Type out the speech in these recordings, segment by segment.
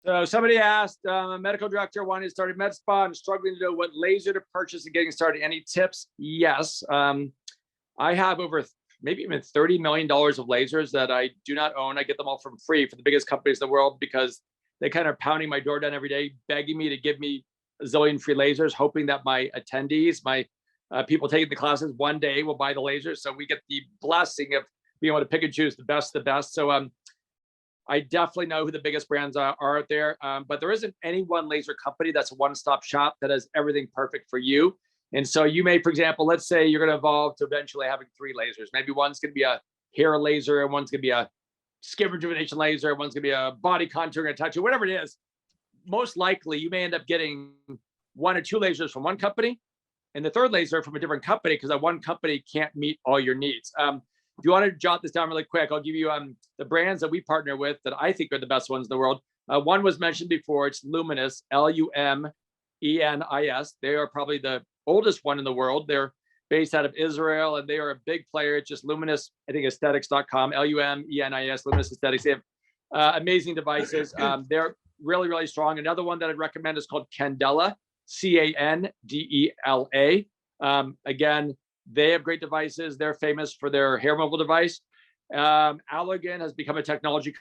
So somebody asked, a medical director wanting to start a med spa and struggling to know what laser to purchase and getting started. Any tips? Yes. I have over maybe even $30 million of lasers that I do not own. I get them all from free for the biggest companies in the world because they kind of pounding my door down every day, begging me to give me a zillion free lasers, hoping that my attendees, my people taking the classes one day will buy the lasers. So we get the blessing of being able to pick and choose the best. So I definitely know who the biggest brands are out there, but there isn't any one laser company that's a one-stop shop that has everything perfect for you. And so you may, for example, let's say you're going to evolve to eventually having 3 lasers. Maybe one's going to be a hair laser, and one's going to be a skin rejuvenation laser, one's going to be a body contouring and tattoo, whatever it is. Most likely, you may end up getting 1 or 2 lasers from one company, and the third laser from a different company because that one company can't meet all your needs. If you want to jot this down really quick, I'll give you the brands that we partner with that I think are the best ones in the world. One was mentioned before. It's Lumenis, Lumenis. They are probably the oldest one in the world. They're based out of Israel, and they are a big player. It's just Lumenis, I think aesthetics.com, Lumenis, Lumenis Aesthetics. They have amazing devices. They're really, really strong. Another one that I'd recommend is called Candela, Candela. Again, they have great devices. They're famous for their hair removal device. Allergan has become a technology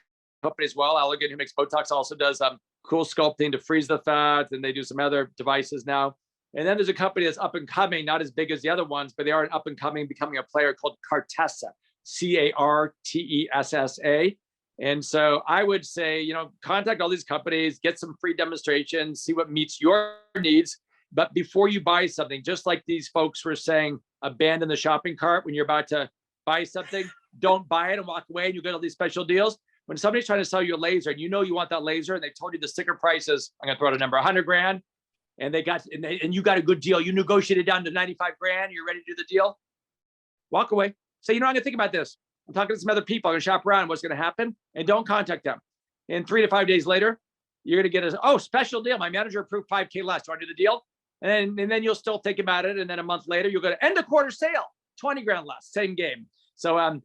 company as well. Allergan, who makes Botox, also does cool sculpting to freeze the fat, and they do some other devices now. And then there's a company that's up and coming, not as big as the other ones, but they are an up and coming, becoming a player called Cartessa, Cartessa. And so I would say, contact all these companies, get some free demonstrations, see what meets your needs. But before you buy something, just like these folks were saying, abandon the shopping cart when you're about to buy something. Don't buy it and walk away and you get all these special deals. When somebody's trying to sell you a laser and you know you want that laser and they told you the sticker price is, I'm gonna throw out a number, 100 grand, and you got a good deal. You negotiated down to 95 grand. You're ready to do the deal. Walk away. Say, I'm gonna think about this. I'm talking to some other people. I'm gonna shop around. What's gonna happen? And don't contact them. And 3 to 5 days later, you're gonna get special deal. My manager approved 5K less. Do I do the deal? And then you'll still think about it. And then a month later, you'll go to end of quarter sale, 20 grand less, same game. So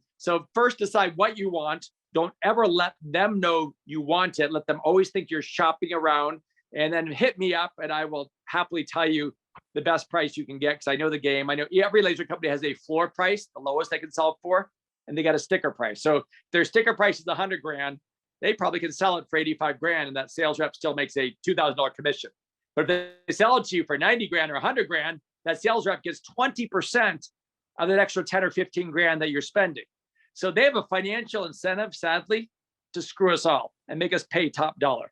first decide what you want. Don't ever let them know you want it. Let them always think you're shopping around, and then hit me up and I will happily tell you the best price you can get. Cause I know the game. I know every laser company has a floor price, the lowest they can sell it for, and they got a sticker price. So if their sticker price is 100 grand, they probably can sell it for 85 grand. And that sales rep still makes a $2,000 commission. But if they sell it to you for 90 grand or 100 grand, that sales rep gets 20% of that extra 10 or 15 grand that you're spending. So they have a financial incentive, sadly, to screw us all and make us pay top dollar.